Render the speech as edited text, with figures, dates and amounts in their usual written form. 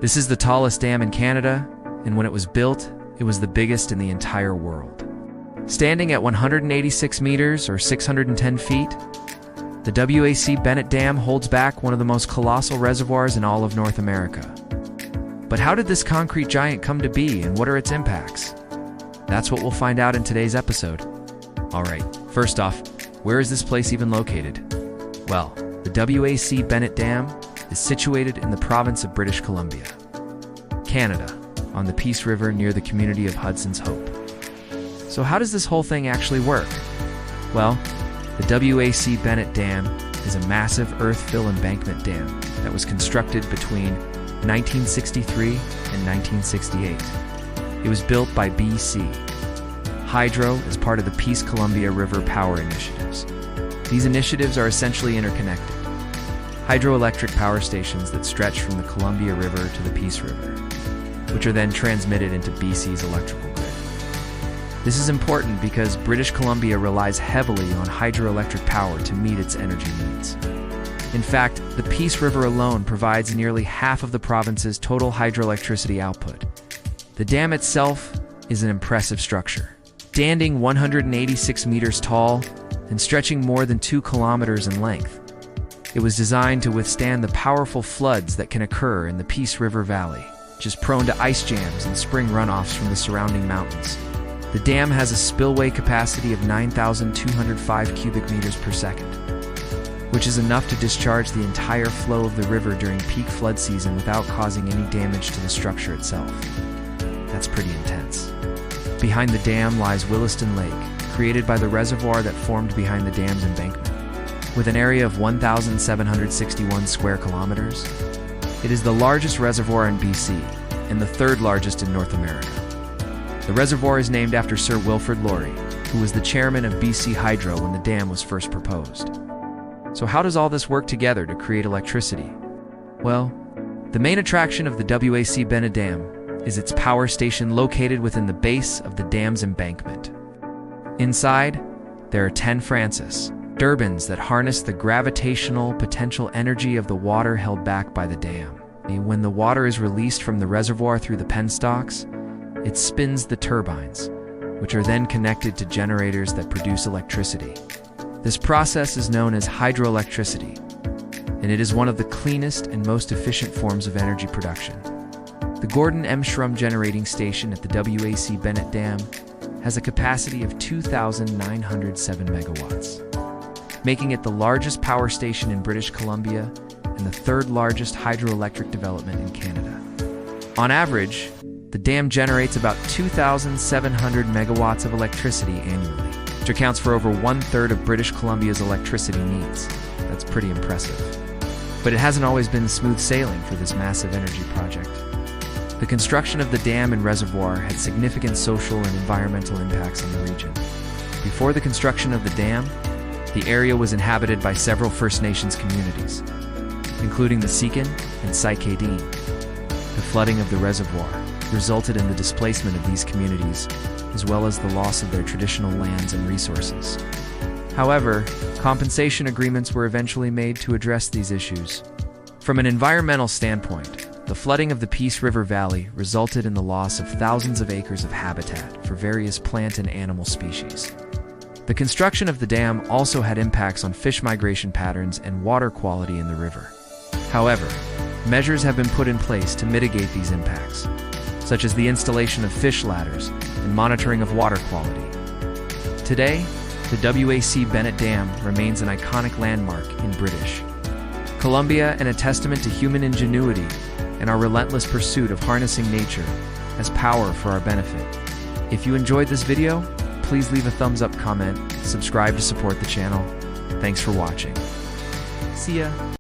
This is the tallest dam in Canada, and when it was built, it was the biggest in the entire world. Standing at 186 meters or 610 feet, the W.A.C. Bennett Dam holds back one of the most colossal reservoirs in all of North America. But how did this concrete giant come to be, and what are its impacts? That's what we'll find out in today's episode. Alright, first off, where is this place even located? Well, the W.A.C. Bennett Dam is situated in the province of British Columbia, Canada, on the Peace River near the community of Hudson's Hope. So how does this whole thing actually work? Well, the W.A.C. Bennett Dam is a massive earth-fill embankment dam that was constructed between 1963 and 1968. It was built by W.A.C. Hydro as part of the Peace Columbia River Power Initiatives. These initiatives are essentially interconnected hydroelectric power stations that stretch from the Columbia River to the Peace River, which are then transmitted into BC's electrical grid. This is important because British Columbia relies heavily on hydroelectric power to meet its energy needs. In fact, the Peace River alone provides nearly half of the province's total hydroelectricity output. The dam itself is an impressive structure, standing 186 meters tall and stretching more than 2 kilometers in length. It was designed to withstand the powerful floods that can occur in the Peace River Valley, which is prone to ice jams and spring runoffs from the surrounding mountains. The dam has a spillway capacity of 9,205 cubic meters per second, which is enough to discharge the entire flow of the river during peak flood season without causing any damage to the structure itself. That's pretty intense. Behind the dam lies Williston Lake, created by the reservoir that formed behind the dam's embankment. With an area of 1,761 square kilometers, it is the largest reservoir in BC and the third largest in North America. The reservoir is named after Sir Wilfrid Laurier, who was the chairman of BC Hydro when the dam was first proposed. So how does all this work together to create electricity? Well, the main attraction of the W.A.C. Bennett Dam is its power station located within the base of the dam's embankment. Inside, there are 10 turbines that harness the gravitational potential energy of the water held back by the dam. When the water is released from the reservoir through the penstalks, it spins the turbines, which are then connected to generators that produce electricity. This process is known as hydroelectricity, and it is one of the cleanest and most efficient forms of energy production. The Gordon M. Shrum Generating Station at the W.A.C. Bennett Dam has a capacity of 2,907 megawatts, making it the largest power station in British Columbia and the third largest hydroelectric development in Canada. On average, the dam generates about 2,700 megawatts of electricity annually, which accounts for over 1/3 of British Columbia's electricity needs. That's pretty impressive. But it hasn't always been smooth sailing for this massive energy project. The construction of the dam and reservoir had significant social and environmental impacts on the region. Before the construction of the dam, the area was inhabited by several First Nations communities, including the Sikin and Saikadeen. The flooding of the reservoir resulted in the displacement of these communities, as well as the loss of their traditional lands and resources. However, compensation agreements were eventually made to address these issues. From an environmental standpoint, the flooding of the Peace River Valley resulted in the loss of thousands of acres of habitat for various plant and animal species. The construction of the dam also had impacts on fish migration patterns and water quality in the river. However, measures have been put in place to mitigate these impacts, such as the installation of fish ladders and monitoring of water quality. Today, the W.A.C. Bennett Dam remains an iconic landmark in British Columbia and a testament to human ingenuity and our relentless pursuit of harnessing nature as power for our benefit. If you enjoyed this video, please leave a thumbs up, comment, subscribe to support the channel. Thanks for watching. See ya.